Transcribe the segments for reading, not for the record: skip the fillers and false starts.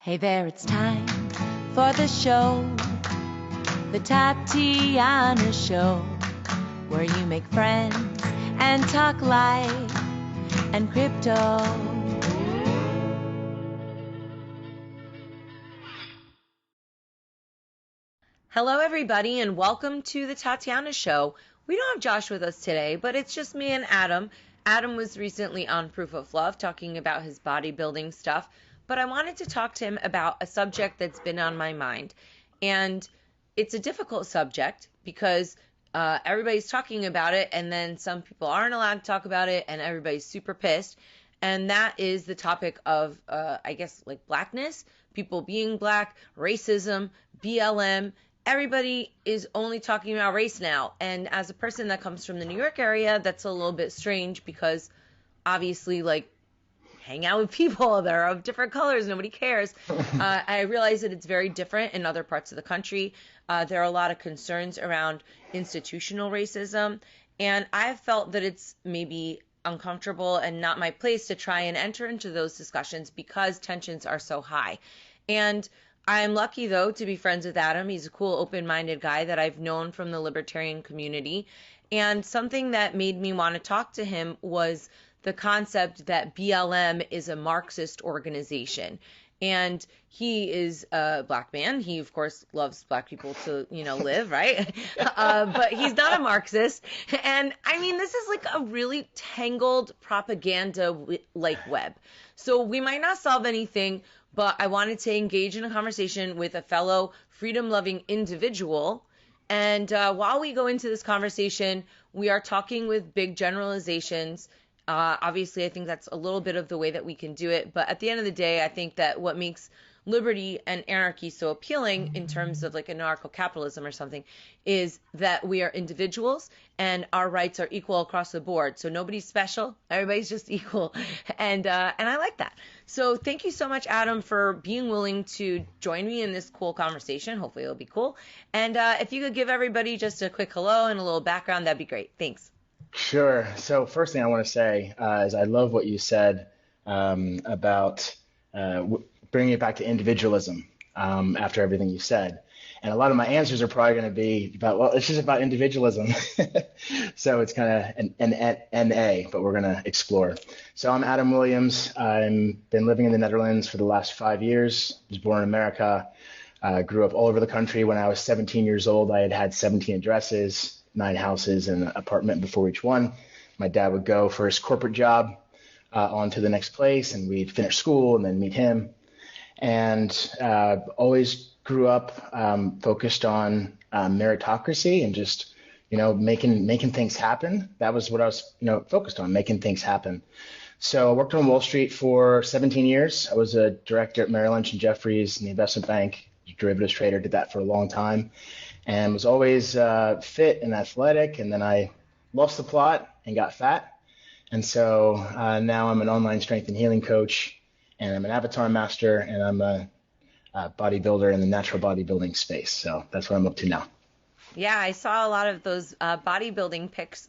Hey there, it's time for the show, the Tatiana Show, where you make friends and talk life and crypto. Hello, everybody, and welcome to the Tatiana Show. We don't have Josh with us today, but it's just me and Adam. Adam was recently on Proof of Love talking about his bodybuilding stuff, but I wanted to talk to him about a subject that's been on my mind. And it's a difficult subject because everybody's talking about it, and then some people aren't allowed to talk about it, and everybody's super pissed. And that is the topic of, like blackness, people being black, racism, BLM. Everybody is only talking about race now. And as a person that comes from the New York area, that's a little bit strange because obviously, hang out with people that are of different colors. Nobody cares. I realize that it's very different in other parts of the country. There are a lot of concerns around institutional racism. And I've felt that it's maybe uncomfortable and not my place to try and enter into those discussions because tensions are so high. And I'm lucky, though, to be friends with Adam. He's a cool, open-minded guy that I've known from the libertarian community. And something that made me want to talk to him was the concept that BLM is a Marxist organization. And he is a black man. He, of course, loves black people to, live, right? But he's not a Marxist. And, this is a really tangled propaganda, web. So we might not solve anything, but I wanted to engage in a conversation with a fellow freedom-loving individual. And while we go into this conversation, we are talking with big generalizations. Obviously, I think that's a little bit of the way that we can do it. But at the end of the day, I think that what makes liberty and anarchy so appealing in terms of anarcho-capitalism or something is that we are individuals and our rights are equal across the board. So nobody's special. Everybody's just equal. And I like that. So thank you so much, Adam, for being willing to join me in this cool conversation. Hopefully it'll be cool. And if you could give everybody just a quick hello and a little background, that'd be great. Thanks. Sure. So first thing I want to say is I love what you said about bringing it back to individualism after everything you said. And a lot of my answers are probably going to be about, well, it's just about individualism. So it's kind of an NA, but we're going to explore. So I'm Adam Williams. I've been living in the Netherlands for the last 5 years. I was born in America. Grew up all over the country. When I was 17 years old, I had 17 addresses, 9 houses and an apartment before each one. My dad would go for his corporate job on to the next place, and we'd finish school and then meet him. And always grew up focused on meritocracy and just, making things happen. That was what I was, focused on, making things happen. So I worked on Wall Street for 17 years. I was a director at Merrill Lynch and Jefferies in the investment bank, derivatives trader, did that for a long time, and was always fit and athletic. And then I lost the plot and got fat. And so now I'm an online strength and healing coach, and I'm an avatar master, and I'm a bodybuilder in the natural bodybuilding space. So that's what I'm up to now. Yeah, I saw a lot of those bodybuilding pics,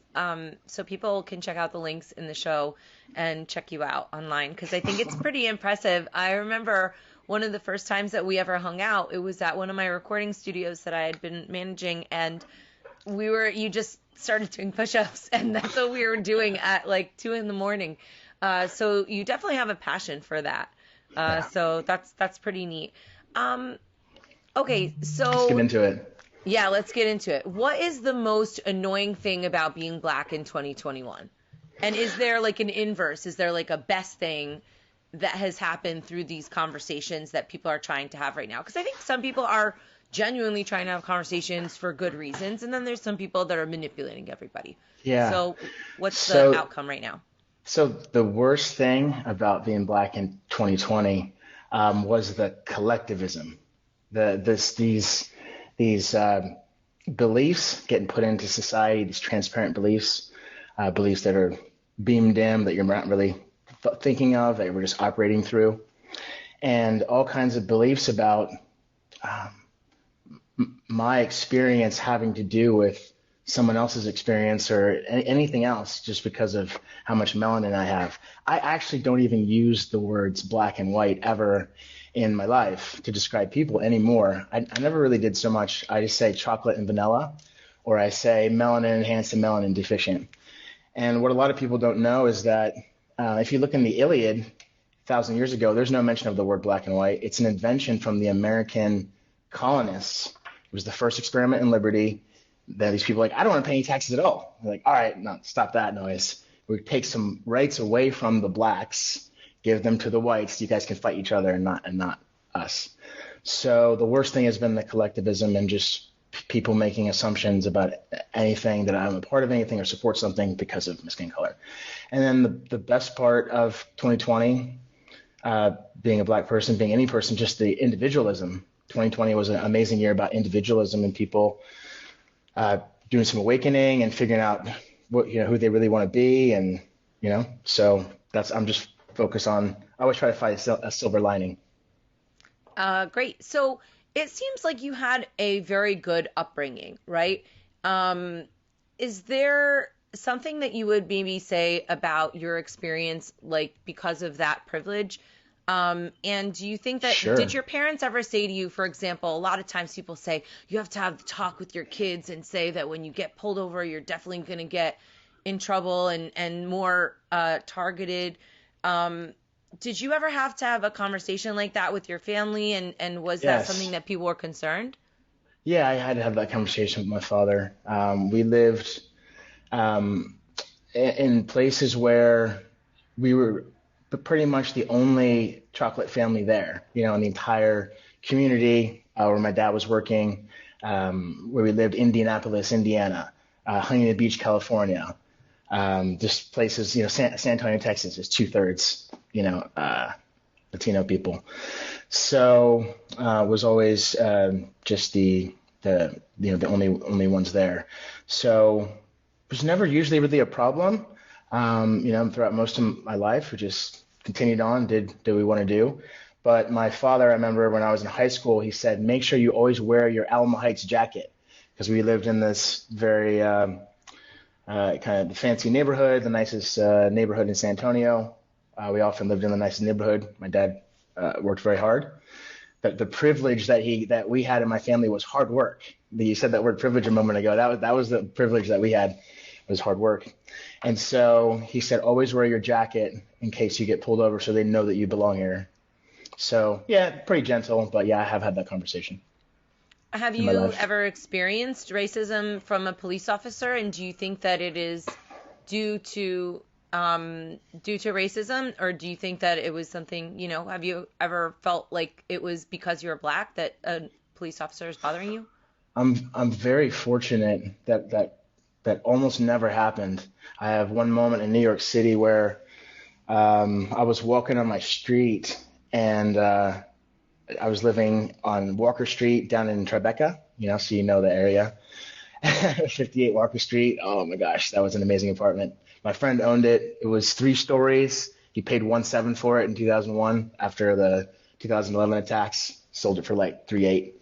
so people can check out the links in the show and check you out online, because I think it's pretty impressive. I remember one of the first times that we ever hung out, it was at one of my recording studios that I had been managing, and you just started doing push-ups, and that's what we were doing at 2 a.m. So you definitely have a passion for that. So that's pretty neat. Okay, so let's get into it. Yeah, let's get into it. What is the most annoying thing about being black in 2021? And is there an inverse? Is there a best thing that has happened through these conversations that people are trying to have right now? Because I think some people are genuinely trying to have conversations for good reasons, and then there's some people that are manipulating everybody. Yeah. So what's the outcome right now? So the worst thing about being black in 2020 was the collectivism, these beliefs getting put into society, these transparent beliefs that are beamed in, that you're not really thinking of, that we're just operating through, and all kinds of beliefs about my experience having to do with someone else's experience or anything else just because of how much melanin I have. I actually don't even use the words black and white ever in my life to describe people anymore. I never really did so much. I just say chocolate and vanilla, or I say melanin enhanced and melanin deficient. And what a lot of people don't know is that if you look in the Iliad, 1,000 years ago, there's no mention of the word black and white. It's an invention from the American colonists. It was the first experiment in liberty. That these people are like, I don't want to pay any taxes at all. They're like, all right, no, stop that noise. We take some rights away from the blacks, give them to the whites. You guys can fight each other and not us. So the worst thing has been the collectivism and just people making assumptions about anything, that I'm a part of anything or support something because of my skin color. And then the best part of 2020, being a black person, being any person, just the individualism. 2020 was an amazing year about individualism and people doing some awakening and figuring out what, who they really want to be. And, so I'm just focused on, I always try to find a silver lining. Great. So it seems like you had a very good upbringing, right? Is there something that you would maybe say about your experience, like because of that privilege? And do you think that, Sure. Did your parents ever say to you, for example, a lot of times people say you have to have the talk with your kids and say that when you get pulled over, you're definitely going to get in trouble and more targeted. Did you ever have to have a conversation like that with your family? And was that Yes. something that people were concerned? Yeah, I had to have that conversation with my father. We lived in places where we were pretty much the only chocolate family there, in the entire community where my dad was working, where we lived, Indianapolis, Indiana, Huntington Beach, California, just places, San Antonio, Texas is 2/3, Latino people. So was always just the only ones there. So it was never usually really a problem. Throughout most of my life, we just continued on, did we want to do. But my father, I remember when I was in high school, he said, make sure you always wear your Alma Heights jacket, because we lived in this very kind of fancy neighborhood, the nicest neighborhood in San Antonio. We often lived in the nicest neighborhood. My dad worked very hard. But the privilege that we had in my family was hard work. You said that word privilege a moment ago. That was the privilege that we had, was hard work. And so he said, always wear your jacket in case you get pulled over so they know that you belong here. So, yeah, pretty gentle, but yeah, I have had that conversation. Have In my you life. ever experienced racism from a police officer? And do you think that it is due to racism, or do you think that it was something, have you ever felt like it was because you're black that a police officer is bothering you? I'm very fortunate that almost never happened. I have one moment in New York City where I was walking on my street, and I was living on Walker Street down in Tribeca, so the area. 58 Walker Street. Oh my gosh, that was an amazing apartment. My friend owned it. It was 3 stories. He paid 1.7 for it in 2001 after the 2011 attacks. Sold it for like 3.8.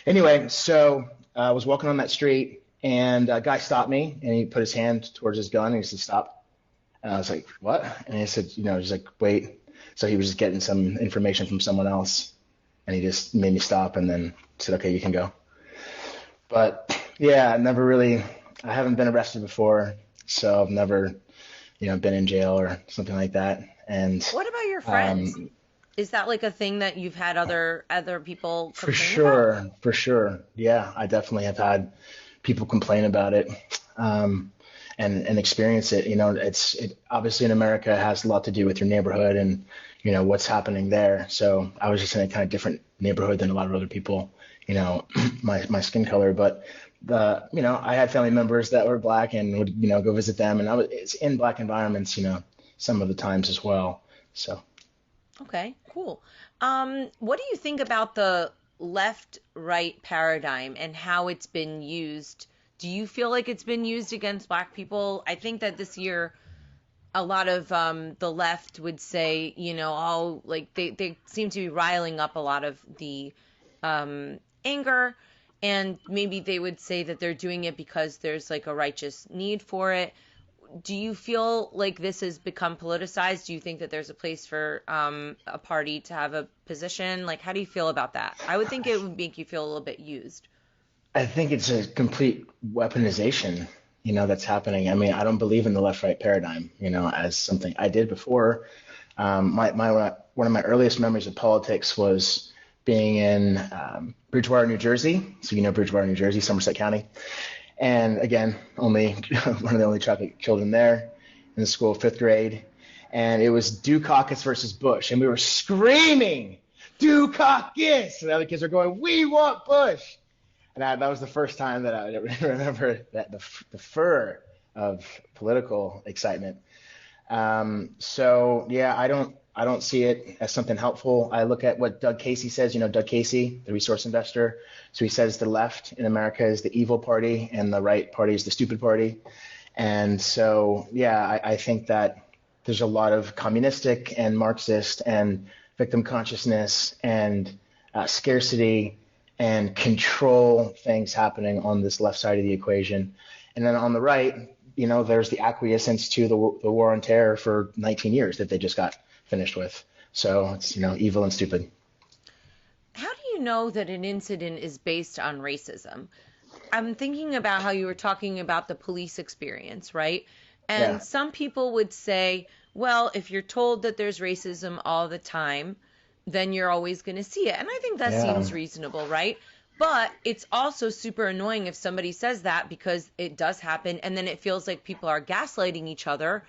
Anyway, so I was walking on that street, and a guy stopped me, and he put his hand towards his gun, and he said, "Stop." And I was like, "What?" And he said, he's like, "Wait." So he was just getting some information from someone else, and he just made me stop, and then said, "Okay, you can go." But yeah, I haven't been arrested before, so I've never, been in jail or something like that. And What about your friends? Is that like a thing that you've had other people for complain about? sure, yeah, I definitely have had people complain about it, and experience it. It obviously in America has a lot to do with your neighborhood and what's happening there. So I was just in a kind of different neighborhood than a lot of other people, my skin color, but I had family members that were black and would go visit them, and it's in black environments, some of the times as well. So Okay, cool. What do you think about the left-right paradigm and how it's been used? Do you feel like it's been used against black people? I think that this year a lot of the left would say, like they seem to be riling up a lot of the anger, and maybe they would say that they're doing it because there's like a righteous need for it. do you feel like this has become politicized? Do you think that there's a place for a party to have a position? Like, how do you feel about that? I would think it would make you feel a little bit used. I think it's a complete weaponization, that's happening. I mean, I don't believe in the left-right paradigm, as something I did before. One of my earliest memories of politics was being in Bridgewater, New Jersey. So Bridgewater, New Jersey, Somerset County. And again, only one of the only chocolate children there in the school, fifth grade. And it was Dukakis versus Bush. And we were screaming, Dukakis! And the other kids are going, we want Bush! And that was the first time that I remember that the fervor of political excitement. So yeah, I don't see it as something helpful. I look at what Doug Casey says. Doug Casey, the resource investor. So he says the left in America is the evil party and the right party is the stupid party. And so, yeah, I think that there's a lot of communistic and Marxist and victim consciousness and scarcity and control things happening on this left side of the equation. And then on the right, there's the acquiescence to the war on terror for 19 years that they just got finished with. So it's, evil and stupid. How do you know that an incident is based on racism? I'm thinking about how you were talking about the police experience, right? And Yeah. some people would say, well, if you're told that there's racism all the time, then you're always going to see it. And I think that seems reasonable, right? But it's also super annoying if somebody says that because it does happen and then it feels like people are gaslighting each other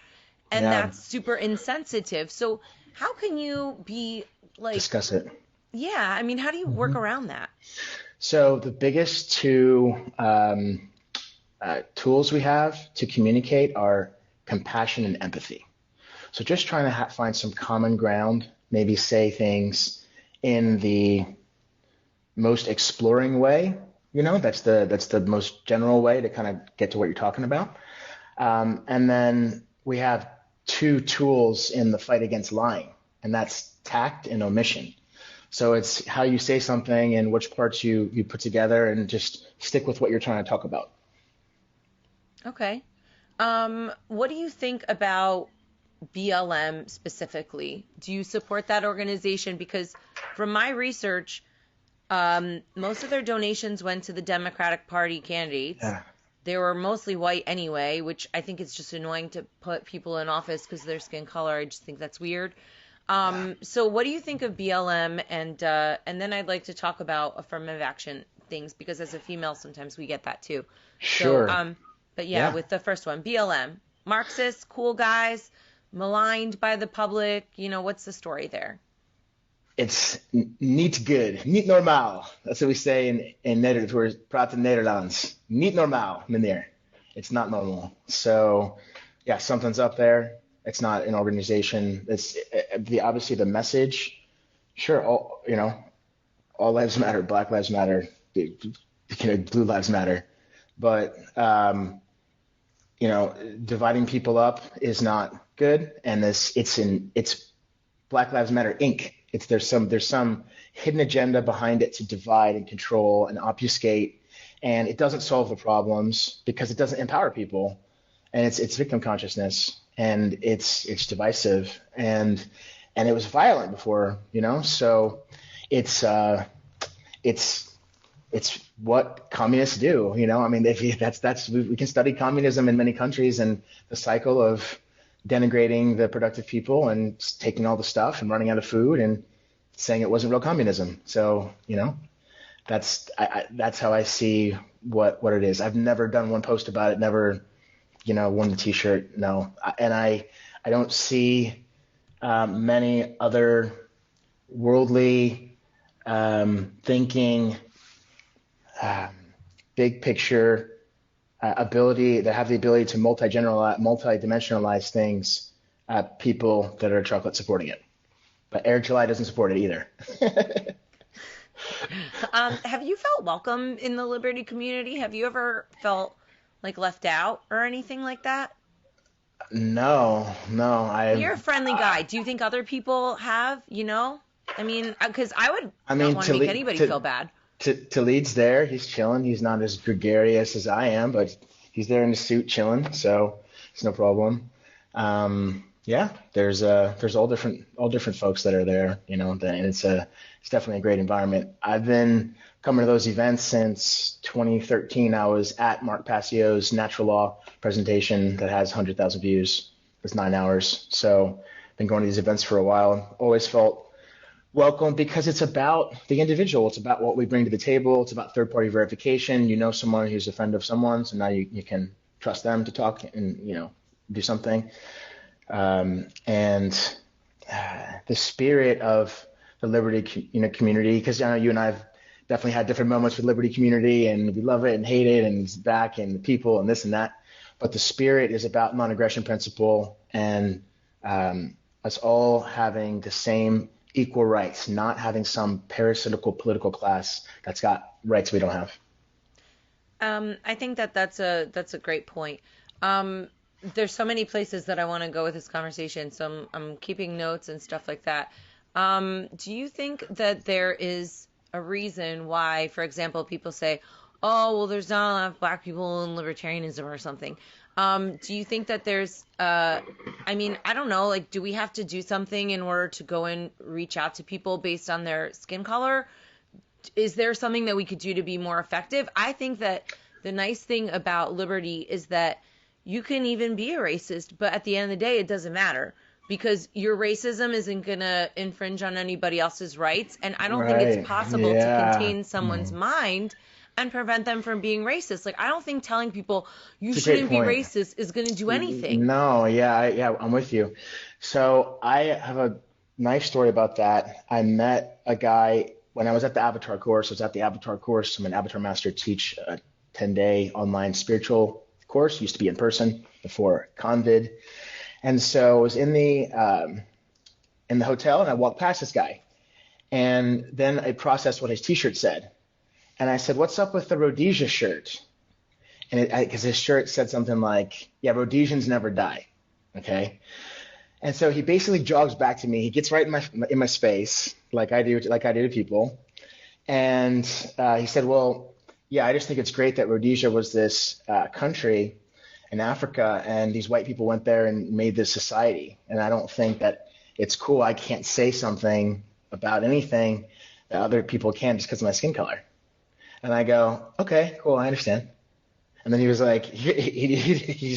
and that's super insensitive. So how can you be like... Discuss it. Yeah, I mean, how do you work around that? So the biggest two tools we have to communicate are compassion and empathy. So just trying to find some common ground, maybe say things in the most exploring way, that's the most general way to kind of get to what you're talking about. And then we have two tools in the fight against lying, and that's tact and omission. So it's how you say something and which parts you put together and just stick with what you're trying to talk about. Okay. What do you think about BLM specifically? Do you support that organization? Because from my research, most of their donations went to the Democratic Party candidates. Yeah. They were mostly white anyway, which I think it's just annoying to put people in office because of their skin color. I just think that's weird. So what do you think of BLM? And then I'd like to talk about affirmative action things because as a female, sometimes we get that too. Sure. So, but yeah, with the first one, BLM, Marxists, cool guys, maligned by the public. What's the story there? It's niet good, niet normaal. That's what we say in Nederlands. We're praten Nederlands. Niet normaal, meneer. It's not normal. So, yeah, something's up there. It's not an organization. It's obviously the message. Sure, all lives matter. Black lives matter. Blue lives matter. But dividing people up is not good. And it's Black Lives Matter Inc. There's some hidden agenda behind it to divide and control and obfuscate, and it doesn't solve the problems because it doesn't empower people, and it's victim consciousness, and it's divisive, and it was violent before, so it's what communists do, I mean, we can study communism in many countries and the cycle of denigrating the productive people and taking all the stuff and running out of food and saying it wasn't real communism. So, that's how I see what it is. I've never done one post about it, never, worn the t-shirt. No. And I don't see many other worldly thinking, big picture ability that have the ability to multi-dimensionalize things, people that are chocolate supporting it. But Eric July doesn't support it either. Have you felt welcome in the Liberty community? Have you ever felt like left out or anything like that? No. You're a friendly guy. Do you think other people have, I mean, because I would not want to make anybody feel bad. Talid's there. He's chilling. He's not as gregarious as I am, but he's there in the suit chilling. So It's no problem. Yeah, there's all different folks that are there, and it's definitely a great environment. I've been coming to those events since 2013. I was at Mark Passio's natural law presentation that has 100,000 views. It's 9 hours. So I've been going to these events for a while. Always felt welcome because it's about the individual. It's about what we bring to the table. It's about third-party verification. You know someone who's a friend of someone, so now you can trust them to talk and do something. And the spirit of the Liberty community, because I know you and I have definitely had different moments with Liberty community, and we love it and hate it, and it's back and the people and this and that. But the spirit is about non-aggression principle and us all having the same equal rights, not having some parasitical political class that's got rights we don't have. I think that's a great point. There's so many places that I want to go with this conversation, so I'm keeping notes and stuff like that. Do you think that there is a reason why, for example, people say, oh, well, there's not a lot of black people in libertarianism or something? Do you think that there's, I don't know, like, do we have to do something in order to go and reach out to people based on their skin color? Is there something that we could do to be more effective? I think that the nice thing about liberty is that you can even be a racist, but at the end of the day, it doesn't matter because your racism isn't going to infringe on anybody else's rights. And I don't think it's possible to contain someone's mind and prevent them from being racist. Like, I don't think telling people you shouldn't be racist is going to do anything. No, I'm with you. So I have a nice story about that. I met a guy when I was at the Avatar course. I was at the Avatar course. I'm an Avatar master, teach a 10-day online spiritual course. Used to be in person before COVID. And so I was in the hotel, and I walked past this guy. And then I processed what his T-shirt said. And I said, what's up with the Rhodesia shirt? And because his shirt said something like, yeah, Rhodesians never die. Okay. And so he basically jogs back to me. He gets right in my space, like I do to people. And he said, well, yeah, I just think it's great that Rhodesia was this country in Africa, and these white people went there and made this society. And I don't think that it's cool. I can't say something about anything that other people can just because of my skin color. And I go, okay, cool, I understand. And then he was like, he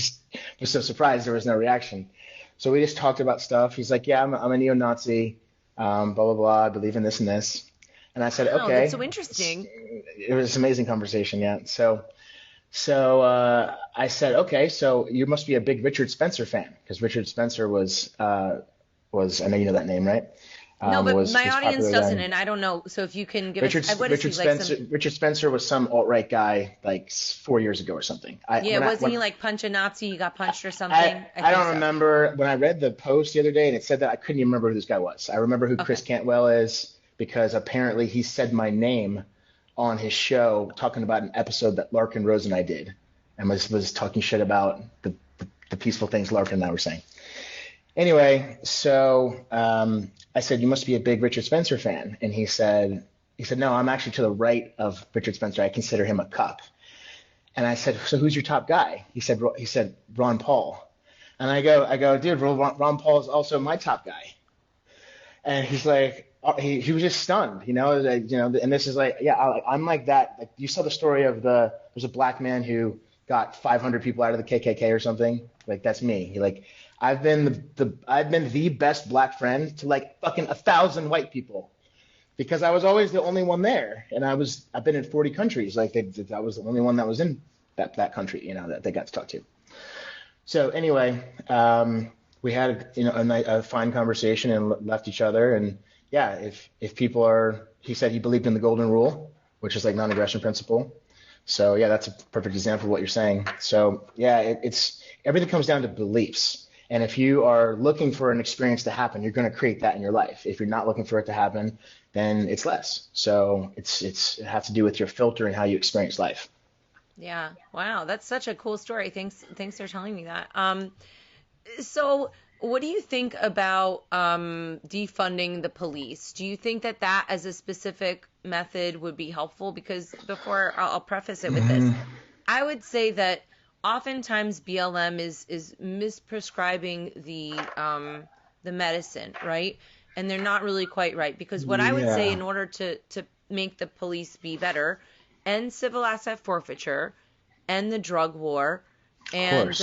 was so surprised there was no reaction. So we just talked about stuff. He's like, yeah, I'm a neo-Nazi, blah, blah, blah, I believe in this and this. And I said, wow, okay. That's so interesting. It was an amazing conversation, yeah. So I said, okay, so you must be a big Richard Spencer fan, because Richard Spencer was, I know you know that name, right? No, but my audience doesn't, and I don't know. So if you can give us, what is he, Richard Spencer was some alt-right guy like 4 years ago or something. Wasn't he like punch a Nazi? He got punched or something? I don't remember. When I read the post the other day and it said that, I couldn't even remember who this guy was. I remember who Chris Cantwell is because apparently he said my name on his show talking about an episode that Larkin Rose and I did, and was talking shit about the peaceful things Larkin and I were saying. Anyway, so I said, you must be a big Richard Spencer fan. And he said, no, I'm actually to the right of Richard Spencer. I consider him a cup. And I said, so who's your top guy? He said, Ron Paul. And I go, dude, Ron Paul is also my top guy. And he's like, he was just stunned, and this is like, yeah, I'm like that. Like, you saw the story of there's a black man who got 500 people out of the KKK or something. Like, that's me. I've been the best black friend to like fucking 1,000 white people because I was always the only one there, and I've been in 40 countries. Like, I was the only one that was in that country, that they got to talk to. So anyway, we had a fine conversation and left each other. And yeah, if people are, he said he believed in the golden rule, which is like non-aggression principle. So yeah, that's a perfect example of what you're saying. So yeah, it's everything comes down to beliefs. And if you are looking for an experience to happen, you're going to create that in your life. If you're not looking for it to happen, then it's less. So it has to do with your filter and how you experience life. Yeah. Wow. That's such a cool story. Thanks for telling me that. So what do you think about defunding the police? Do you think that as a specific method would be helpful? Because before I'll preface it with this, I would say that oftentimes BLM is misprescribing the medicine, right? And they're not really quite right, because what I would say, Yeah, in order to make the police be better, end civil asset forfeiture, end the drug war, of and course.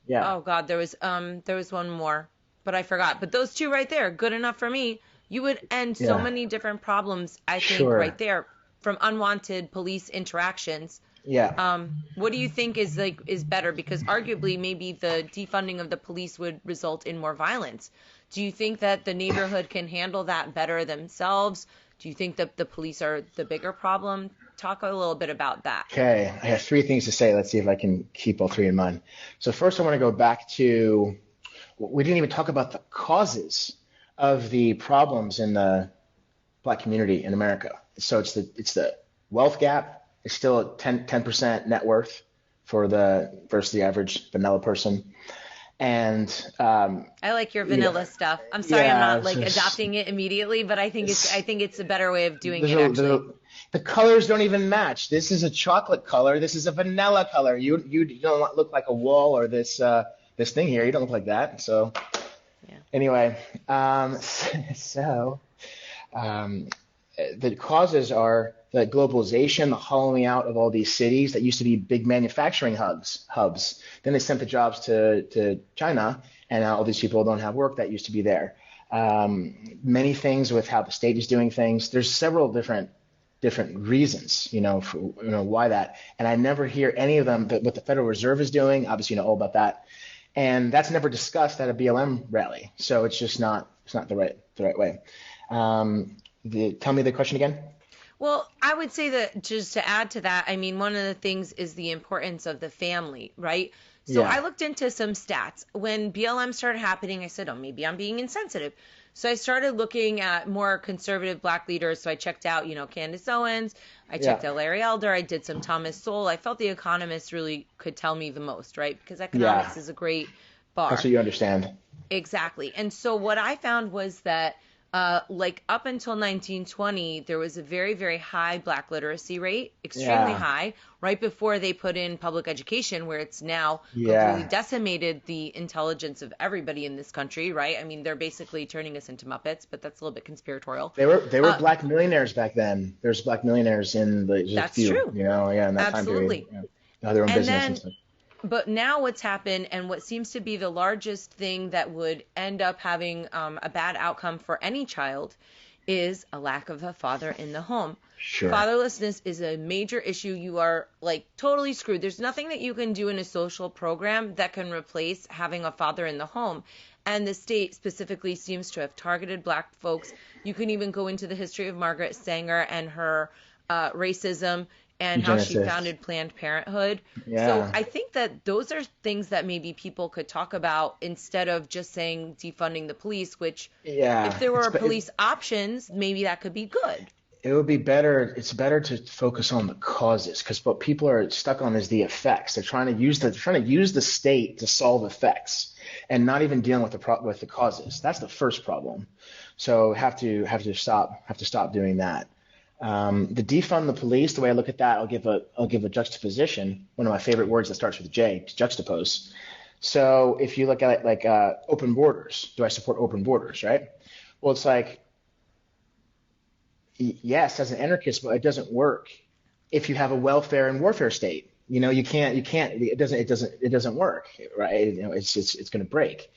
Yeah, oh God, there was one more, but I forgot. But those two right there, good enough for me. You would end so yeah, many different problems, I think, right sure. there, from unwanted police interactions. Yeah. What do you think is better? Because arguably, maybe the defunding of the police would result in more violence. Do you think that the neighborhood can handle that better themselves? Do you think that the police are the bigger problem? Talk a little bit about that. Okay, I have three things to say. Let's see if I can keep all three in mind. So first, I want to go back to, we didn't even talk about the causes of the problems in the Black community in America. So it's the wealth gap. It's still at 10% net worth for the versus the average vanilla person. And I like your you know, vanilla stuff. I'm sorry I'm yeah, not it's like just adopting it immediately, but I think it's a better way of doing it there's actually. the colors don't even match. This is a chocolate color. This is a vanilla color. You don't look like a wall or this thing here. You don't look like that. So Yeah. anyway, so um, the causes are the globalization, the hollowing out of all these cities that used to be big manufacturing hubs. Then they sent the jobs to China, and now all these people don't have work that used to be there. Many things with how the state is doing things. There's several different reasons, for why that. And I never hear any of them. But what the Federal Reserve is doing, obviously, you know all about that, and that's never discussed at a BLM rally. So it's not the right way. Tell me the question again. Well, I would say that, just to add to that, I mean, one of the things is the importance of the family, right? So I Yeah, looked into some stats. When BLM started happening, I said, oh, maybe I'm being insensitive. So I started looking at more conservative Black leaders. So I checked out, Candace Owens. I yeah, checked out Larry Elder. I did some Thomas Sowell. I felt The Economist really could tell me the most, right? Because yeah. economics is a great That's bar. what you understand. Exactly. And so what I found was that, like up until 1920, there was a very, very high Black literacy rate, extremely Yeah, high, right before they put in public education, where it's now completely yeah. decimated the intelligence of everybody in this country, right? I mean, they're basically turning us into Muppets, but that's a little bit conspiratorial. They were Uh, black millionaires back then. There's black millionaires in the just a that's few, true. yeah, in that time period. Absolutely. Yeah. They had their own And business and then stuff. But now what's happened, and what seems to be the largest thing that would end up having a bad outcome for any child, is a lack of a father in the home. Sure. Fatherlessness is a major issue. You are like totally screwed. There's nothing that you can do in a social program that can replace having a father in the home. And the state specifically seems to have targeted Black folks. You can even go into the history of Margaret Sanger and her racism, and how she Eugenicist. founded Planned Parenthood. So Yeah. I think that those are things that maybe people could talk about, instead of just saying defunding the police, which, if Yeah. there It's were be- it, police options, maybe that could be good. it would be better. It's better to focus on the causes because what people are stuck on is the effects. They're trying to use the state to solve effects and not even dealing with the causes. That's the first problem. So have to stop doing that. The defund the police, the way I look at that, I'll give a juxtaposition. One of my favorite words that starts with a J, to juxtapose. So if you look at it like open borders, do I support open borders, right? Well, it's like yes, as an anarchist, but it doesn't work if you have a welfare and warfare state. It doesn't work, right? It's going to break.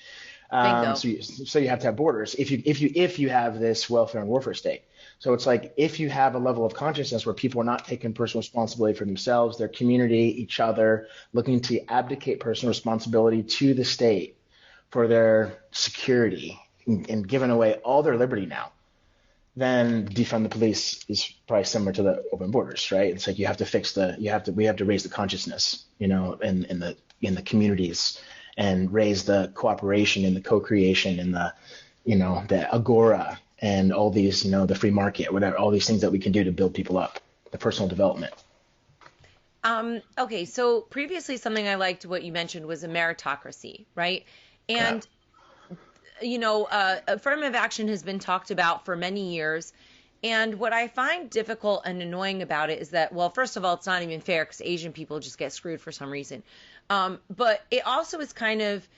Bingo. So you have to have borders if you have this welfare and warfare state. So it's like if you have a level of consciousness where people are not taking personal responsibility for themselves, their community, each other, looking to abdicate personal responsibility to the state for their security and giving away all their liberty now, then defund the police is probably similar to the open borders, right? It's like we have to raise the consciousness, in the communities and raise the cooperation and the co-creation and the agora and all these, the free market, whatever, all these things that we can do to build people up, the personal development. Okay, so previously, something I liked what you mentioned was a meritocracy, right? Yeah. And affirmative action has been talked about for many years. And what I find difficult and annoying about it is that, well, first of all, it's not even fair because Asian people just get screwed for some reason. But it also is kind of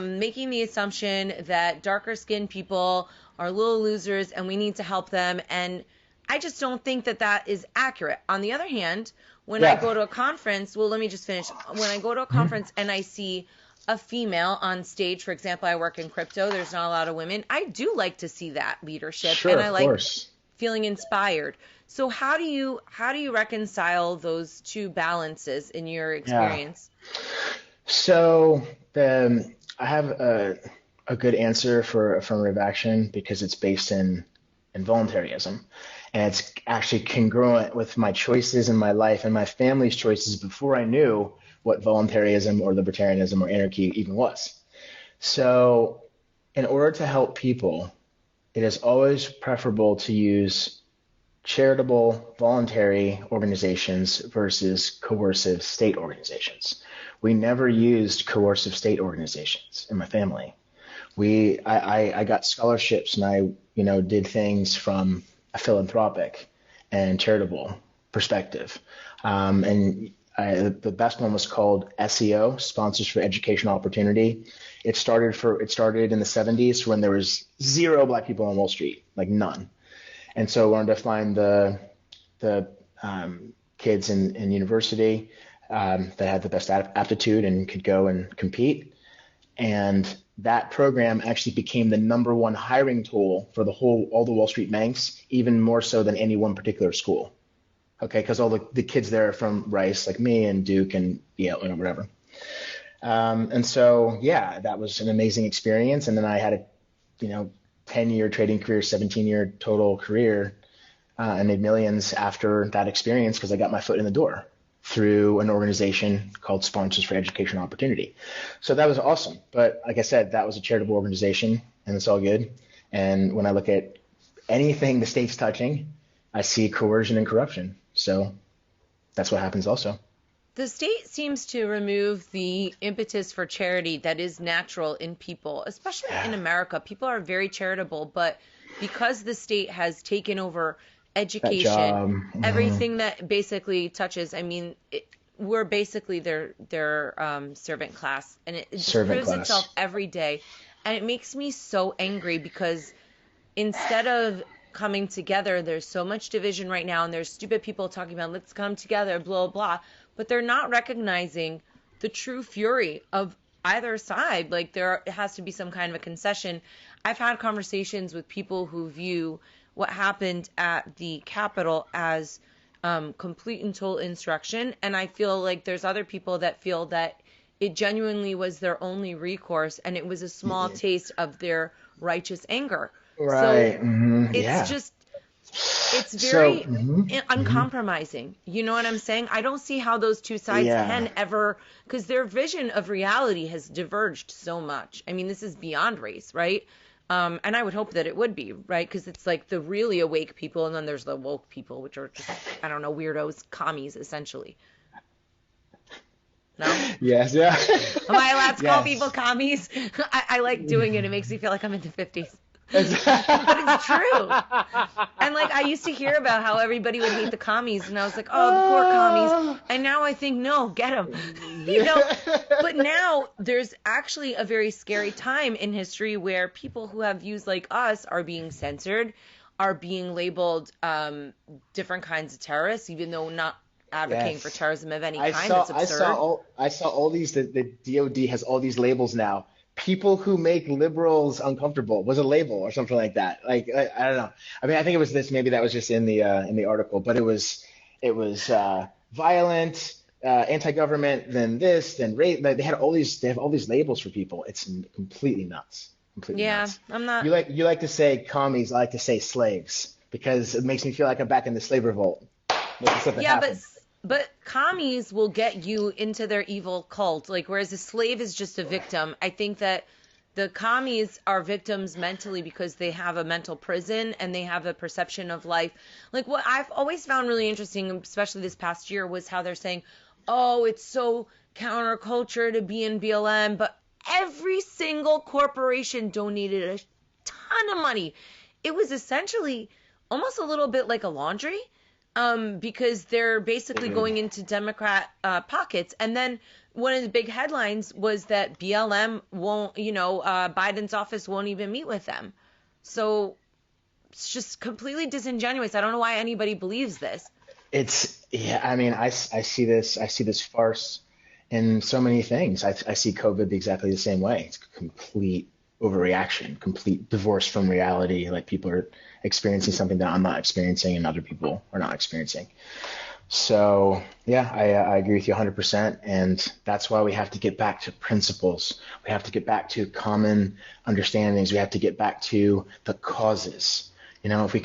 making the assumption that darker skinned people are little losers and we need to help them. And I just don't think that that is accurate. On the other hand, when I go to a conference, well, let me just finish. When I go to a conference and I see a female on stage, for example, I work in crypto, there's not a lot of women. I do like to see that leadership. Sure, and I of like course. feeling inspired. So how do you reconcile those two balances in your experience? So I have a good answer for affirmative action because it's based in voluntarism, and it's actually congruent with my choices in my life and my family's choices before I knew what voluntarism or libertarianism or anarchy even was. So in order to help people, it is always preferable to use charitable, voluntary organizations versus coercive state organizations. We never used coercive state organizations in my family. I got scholarships and I did things from a philanthropic and charitable perspective. The best one was called SEO, Sponsors for Educational Opportunity. It started in the 70s when there was 0 Black people on Wall Street, like none. And so I wanted to find the kids in university that had the best aptitude and could go and compete. And that program actually became the #1 hiring tool for all the Wall Street banks, even more so than any one particular school. Okay, because all the kids there are from Rice, like me, and Duke and Yale and whatever. And so, yeah, that was an amazing experience. And then I had a 10-year trading career, 17-year total career. I made millions after that experience because I got my foot in the door through an organization called Sponsors for Educational Opportunity. So that was awesome. But like I said, that was a charitable organization, and it's all good. And when I look at anything the state's touching, I see coercion and corruption. So that's what happens also. The state seems to remove the impetus for charity that is natural in people, especially in America. People are very charitable, but because the state has taken over education, everything that basically touches, I mean, we're basically their servant class, and it proves itself every day. And it makes me so angry because instead of coming together, there's so much division right now, and there's stupid people talking about let's come together, blah, blah, but they're not recognizing the true fury of either side. Like there has to be some kind of a concession. I've had conversations with people who view what happened at the Capitol as complete and total insurrection, and I feel like there's other people that feel that it genuinely was their only recourse, and it was a small taste of their righteous anger. Right. So it's just, it's very uncompromising. You know what I'm saying? I don't see how those two sides can ever, because their vision of reality has diverged so much. I mean, this is beyond race, right? And I would hope that it would be, right? Because it's like the really awake people, and then there's the woke people, which are just, I don't know, weirdos, commies, essentially. No? Yes, yeah. Am I allowed to call people commies? I like doing it. It makes me feel like I'm in the 50s. But it's true. And like I used to hear about how everybody would hate the commies, and I was like, oh, the poor commies. And now I think, no, get them. But now there's actually a very scary time in history where people who have views like us are being censored, are being labeled different kinds of terrorists, even though not advocating for terrorism of any kind. That's absurd. I saw all these. The DOD has all these labels now. People who make liberals uncomfortable was a label or something like that. Like I don't know. I mean, I think it was this. Maybe that was just in the article, but it was violent, anti-government, then this, then rape. They have all these labels for people. It's completely nuts. Completely nuts. I'm not. You like to say commies. I like to say slaves because it makes me feel like I'm back in the slave revolt. But commies will get you into their evil cult, like whereas a slave is just a victim. I think that the commies are victims mentally because they have a mental prison and they have a perception of life. Like what I've always found really interesting, especially this past year, was how they're saying, oh, it's so counterculture to be in BLM, but every single corporation donated a ton of money. It was essentially almost a little bit like a laundry, because they're basically going into Democrat pockets. And then one of the big headlines was that BLM won't, Biden's office won't even meet with them. So it's just completely disingenuous. I don't know why anybody believes this. Yeah, I mean, I see this farce in so many things. I see COVID exactly the same way. It's complete overreaction, complete divorce from reality. Like people are experiencing something that I'm not experiencing and other people are not experiencing. So yeah, I agree with you 100%. And that's why we have to get back to principles. We have to get back to common understandings. We have to get back to the causes. If we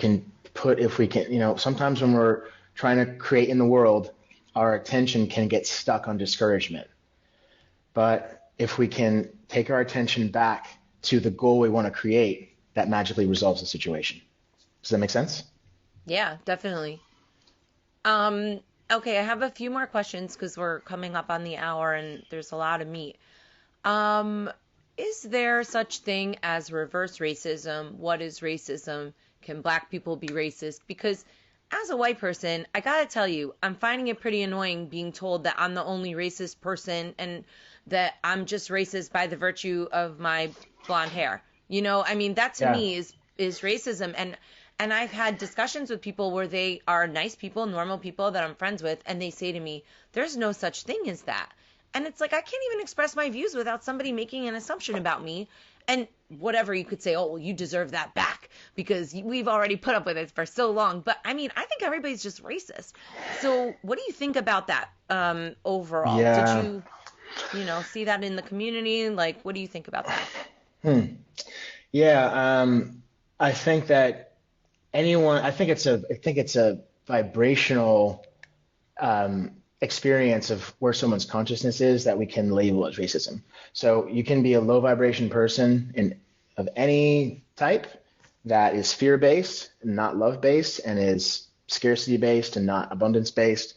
can, sometimes when we're trying to create in the world, our attention can get stuck on discouragement. But if we can take our attention back to the goal we want to create, that magically resolves the situation. Does that make sense? Yeah, definitely. Okay, I have a few more questions because we're coming up on the hour and there's a lot of meat. Is there such thing as reverse racism? What is racism? Can black people be racist? Because as a white person, I gotta tell you, I'm finding it pretty annoying being told that I'm the only racist person and that I'm just racist by the virtue of my blonde hair. That to Yeah. me is racism. And I've had discussions with people where they are nice people, normal people that I'm friends with, and they say to me, there's no such thing as that. And it's like, I can't even express my views without somebody making an assumption about me. And whatever you could say, oh, well, you deserve that back because we've already put up with it for so long. But I mean, I think everybody's just racist. So what do you think about that overall? Yeah. Did see that in the community? Like, what do you think about that? Yeah. I think that I think it's a vibrational experience of where someone's consciousness is that we can label as racism. So you can be a low vibration person of any type that is fear-based, not love-based, and is scarcity-based and not abundance-based,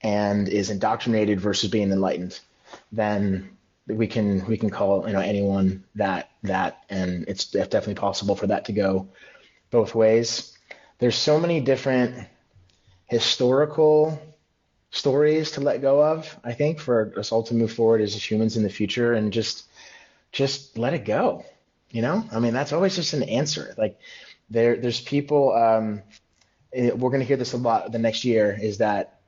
and is indoctrinated versus being enlightened. Then we can call anyone that, and it's definitely possible for that to go both ways. There's so many different historical stories to let go of, I think, for us all to move forward as humans in the future and just let it go. I mean, that's always just an answer. Like there's people, we're going to hear this a lot the next year, is that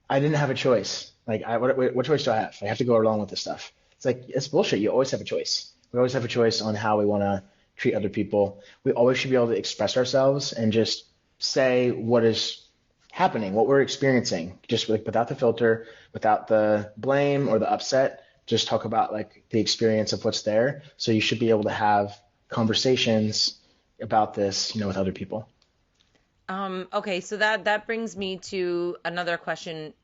I didn't have a choice. Like what choice do I have? I have to go along with this stuff. It's like, it's bullshit. You always have a choice. We always have a choice on how we want to treat other people. We always should be able to express ourselves and just say what is happening, what we're experiencing, just without the filter, without the blame or the upset. Just talk about like the experience of what's there. So you should be able to have conversations about this, with other people. Okay, so that brings me to another question.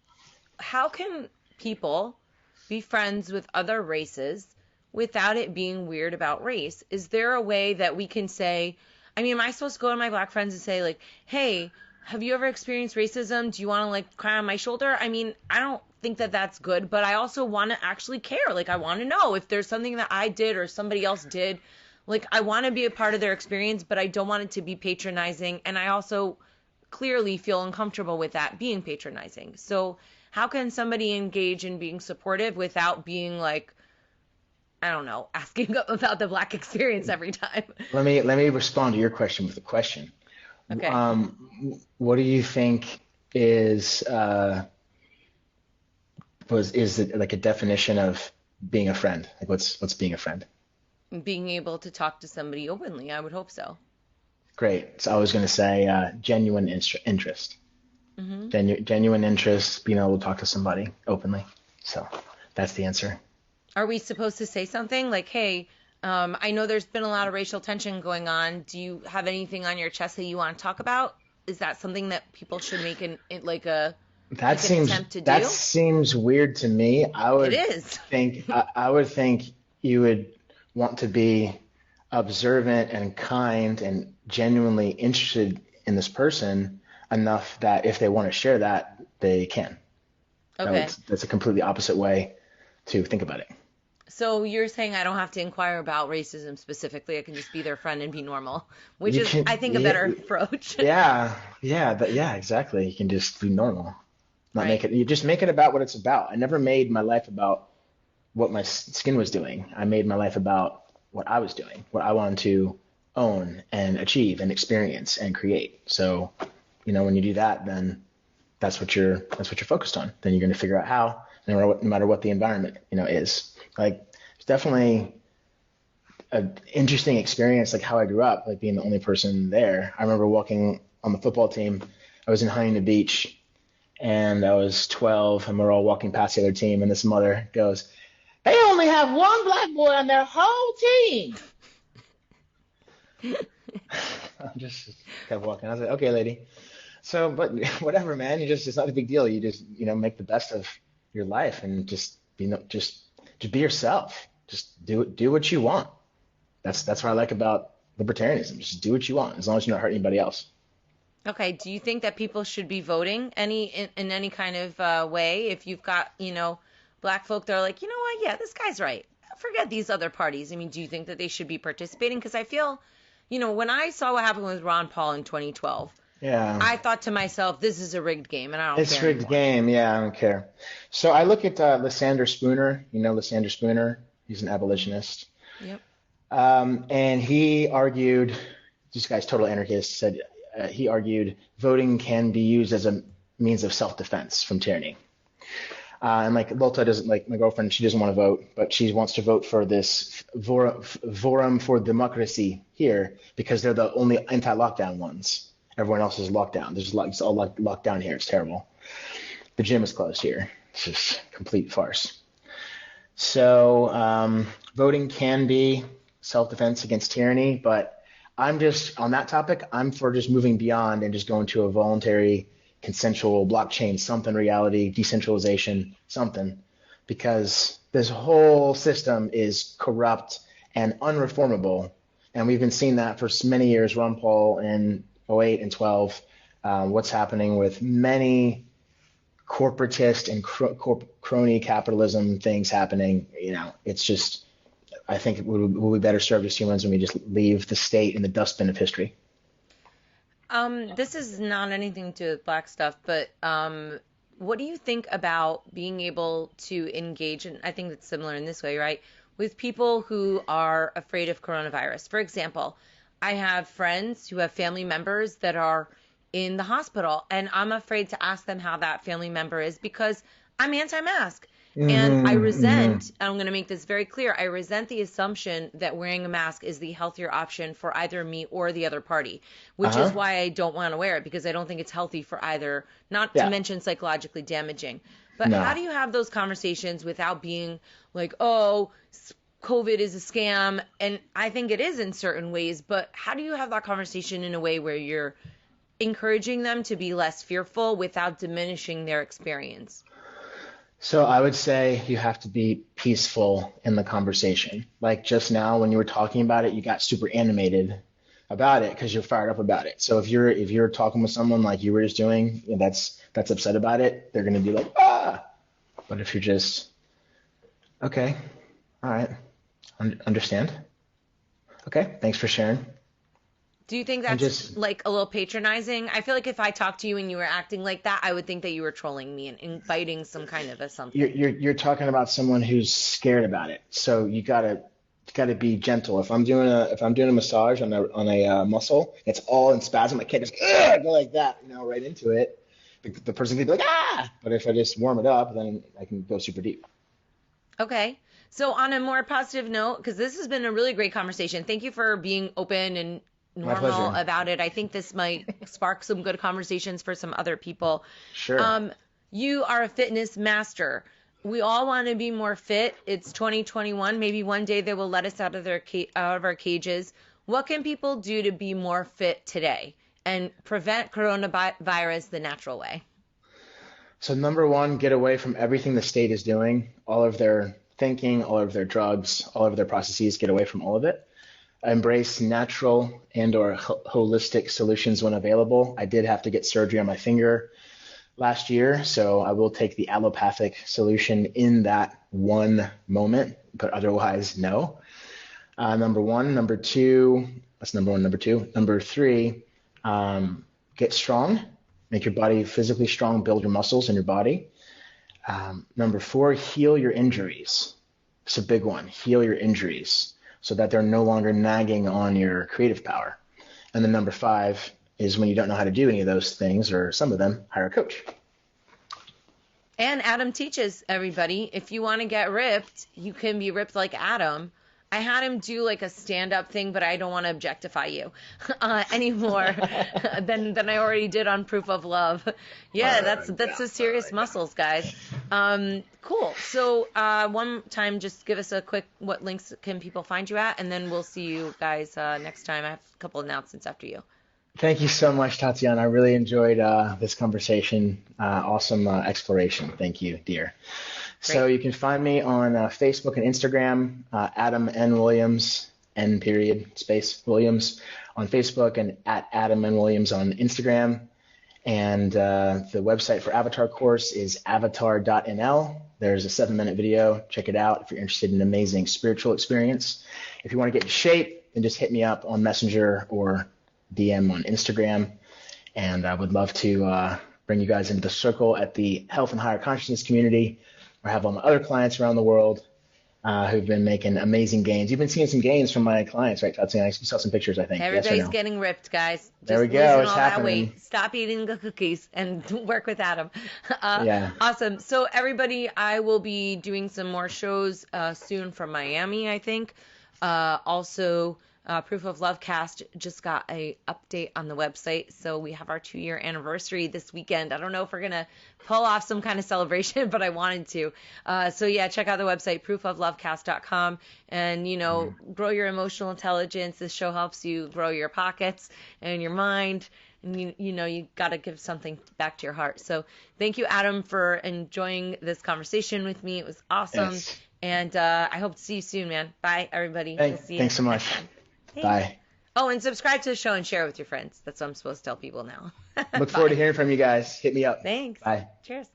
How can people be friends with other races without it being weird about race? Is there a way that we can say, I mean, am I supposed to go to my black friends and say like, hey, have you ever experienced racism? Do you want to like cry on my shoulder? I mean, I don't think that that's good, but I also want to actually care. Like, I want to know if there's something that I did or somebody else did. Like, I want to be a part of their experience, but I don't want it to be patronizing. And I also clearly feel uncomfortable with that being patronizing. So how can somebody engage in being supportive without being like, I don't know, asking about the black experience every time? Let me respond to your question with a question. Okay. What do you think is it like a definition of being a friend? Like what's being a friend? Being able to talk to somebody openly, I would hope so. Great. So I was going to say genuine interest. Genuine interest, being able to talk to somebody openly. So that's the answer. Are we supposed to say something like, hey, I know there's been a lot of racial tension going on. Do you have anything on your chest that you want to talk about? Is that something that people should make an attempt to do? That seems weird to me. It is. I would think you would want to be observant and kind and genuinely interested in this person enough that if they want to share that, they can. Okay. That's a completely opposite way to think about it. So you're saying I don't have to inquire about racism specifically. I can just be their friend and be normal, which You is, can, I think, a yeah, better approach. yeah, exactly. You can just be normal, not make Right. it. You just make it about what it's about. I never made my life about what my skin was doing. I made my life about what I was doing, what I wanted to own and achieve and experience and create. So, when you do that, then that's what you're focused on. Then you're going to figure out how, no matter what the environment, is. Like, it's definitely an interesting experience, like how I grew up, like being the only person there. I remember walking on the football team. I was in Huntington Beach, and I was 12, and we're all walking past the other team, and this mother goes, "They only have one black boy on their whole team." I just kept walking. I was like, "Okay, lady." So, but whatever, man. It's not a big deal. You just, make the best of your life and just just be yourself. Just do what you want. That's what I like about libertarianism. Just do what you want, as long as you're not hurting anybody else. Okay. Do you think that people should be voting in any kind of way? If you've got, black folk that are like, you know what? Yeah, this guy's right. Forget these other parties. I mean, do you think that they should be participating? Because I feel, when I saw what happened with Ron Paul in 2012, Yeah, I thought to myself, this is a rigged game, and I don't it's care rigged anymore. game. Yeah, I don't care. So I look at Lysander Spooner. Lysander Spooner. He's an abolitionist. Yep. And he argued, this guy's total anarchist, said he argued voting can be used as a means of self-defense from tyranny. And like Lolta doesn't, like my girlfriend, she doesn't want to vote, but she wants to vote for this Forum for Democracy here because they're the only anti-lockdown ones. Everyone else is locked down. It's all locked down here. It's terrible. The gym is closed here. It's just complete farce. So voting can be self-defense against tyranny, but I'm just on that topic. I'm for just moving beyond and just going to a voluntary, consensual blockchain, something reality, decentralization, something, because this whole system is corrupt and unreformable, and we've been seeing that for many years. Ron Paul in '08 and 12, what's happening with many corporatist and crony capitalism things happening. It's just, I think we'll be better served as humans when we just leave the state in the dustbin of history. This is not anything to do with black stuff, but what do you think about being able to engage, and I think it's similar in this way, right? With people who are afraid of coronavirus. For example, I have friends who have family members that are in the hospital, and I'm afraid to ask them how that family member is because I'm anti-mask. And I resent, and I'm going to make this very clear, I resent the assumption that wearing a mask is the healthier option for either me or the other party, which is Uh-huh. why I don't want to wear it because I don't think it's healthy for either, not to Yeah. mention psychologically damaging. But how No. do you have those conversations without being like, oh, COVID is a scam? And I think it is in certain ways, but how do you have that conversation in a way where you're encouraging them to be less fearful without diminishing their experience? So I would say you have to be peaceful in the conversation. Like just now when you were talking about it, you got super animated about it because you're fired up about it. So if you're talking with someone like you were just doing, that's upset about it, they're gonna be like, ah. But if you're just okay, all right, understand. Okay, thanks for sharing. Do you think And that's just like a little patronizing? I feel like if I talked to you and you were acting like that, I would think that you were trolling me and inviting some kind of a you're something. you're you're talking about someone who's scared about it. So you gotta be gentle. If I'm doing a massage on a muscle, it's all in spasm. I can't just go like that, right into it. The person can be like ah. But if I just warm it up, then I can go super deep. Okay. So on a more positive note, because this has been a really great conversation. Thank you for being open and My normal pleasure. about it. I think this might spark some good conversations for some other people. Sure. Um, you are a fitness master. We all want to be more fit. It's 2021. Maybe one day they will let us out of our cages. What can people do to be more fit today and prevent coronavirus the natural way? So number one, get away from everything the state is doing, all of their thinking, all of their drugs, all of their processes. Get away from all of it. Embrace natural and or holistic solutions when available. I did have to get surgery on my finger last year, so I will take the allopathic solution in that one moment, but otherwise, no. Number one. Number two, that's number one. Number two. Number three, get strong, make your body physically strong, build your muscles in your body. Number four, heal your injuries. It's a big one. Heal your injuries so that they're no longer nagging on your creative power. And then number five is when you don't know how to do any of those things or some of them, hire a coach. And Adam teaches everybody, if you want to get ripped, you can be ripped like Adam. I had him do like a stand-up thing, but I don't want to objectify you any more than I already did on Proof of Love. Yeah, that's a serious muscles, guys. Cool. So one time, just give us a quick, what links can people find you at? And then we'll see you guys next time. I have a couple announcements after you. Thank you so much, Tatiana. I really enjoyed this conversation. Awesome exploration. Thank you, dear. Great. So you can find me on Facebook and Instagram, Adam N. Williams, N period, space Williams on Facebook, and at Adam N. Williams on Instagram. And the website for Avatar course is avatar.nl. There's a 7-minute video. Check it out if you're interested in an amazing spiritual experience. If you want to get in shape, then just hit me up on Messenger or DM on Instagram. And I would love to bring you guys into the circle at the Health and Higher Consciousness community. I have all my other clients around the world who've been making amazing gains. You've been seeing some gains from my clients, right, Tatiana? You saw some pictures, I think. Everybody's yes getting ripped, guys. Just there we go. It's all happening. That weight. Stop eating the cookies and work with Adam. Yeah. Awesome. So everybody, I will be doing some more shows soon from Miami, I think. Also, Proof of Love Cast just got a update on the website, so we have our 2-year anniversary this weekend. I don't know if we're gonna pull off some kind of celebration, but I wanted to. So yeah, check out the website, proofoflovecast.com, and grow your emotional intelligence. This show helps you grow your pockets and your mind, and you got to give something back to your heart. So thank you, Adam, for enjoying this conversation with me. It was awesome. Yes. And I hope to see you soon, man. Bye, everybody. Thanks so much. Bye. Oh, and subscribe to the show and share it with your friends. That's what I'm supposed to tell people now. Look forward to hearing from you guys. Hit me up. Thanks. Bye. Cheers.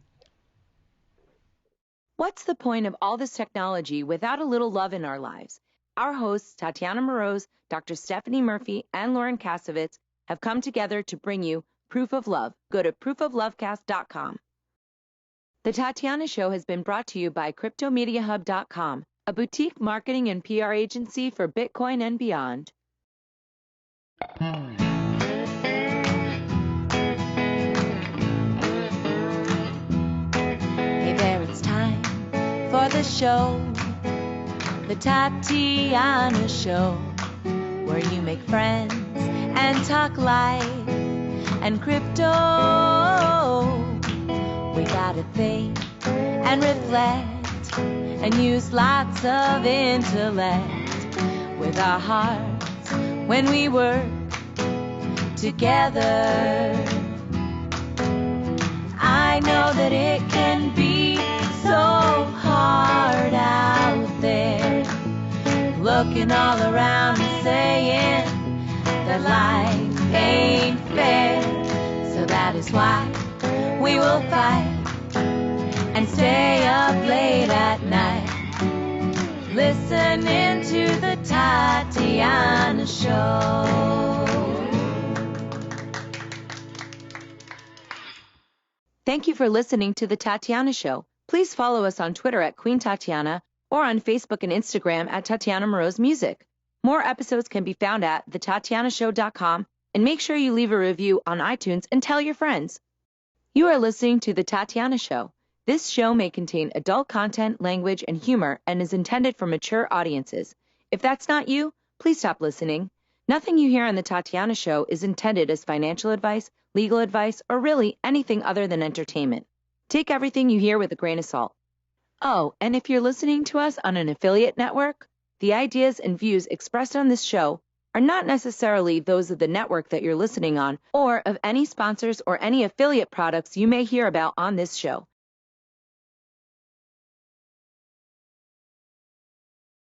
What's the point of all this technology without a little love in our lives? Our hosts, Tatiana Moroz, Dr. Stephanie Murphy, and Lauren Kasovitz, have come together to bring you Proof of Love. Go to proofoflovecast.com. The Tatiana Show has been brought to you by CryptoMediaHub.com, a boutique marketing and PR agency for Bitcoin and beyond. Hey there, it's time for the show, the Tatiana Show, where you make friends and talk life and crypto. We gotta think and reflect and use lots of intellect with our hearts when we work together. I know that it can be so hard out there, looking all around and saying that life ain't fair. So that is why we will fight and stay up late at night, listening to the Tatiana Show. Thank you for listening to the Tatiana Show. Please follow us on Twitter at Queen Tatiana or on Facebook and Instagram at Tatiana Moroz Music. More episodes can be found at thetatianashow.com, and make sure you leave a review on iTunes and tell your friends. You are listening to the Tatiana Show. This show may contain adult content, language, and humor and is intended for mature audiences. If that's not you, please stop listening. Nothing you hear on the Tatiana Show is intended as financial advice, legal advice, or really anything other than entertainment. Take everything you hear with a grain of salt. Oh, and if you're listening to us on an affiliate network, the ideas and views expressed on this show are not necessarily those of the network that you're listening on or of any sponsors or any affiliate products you may hear about on this show.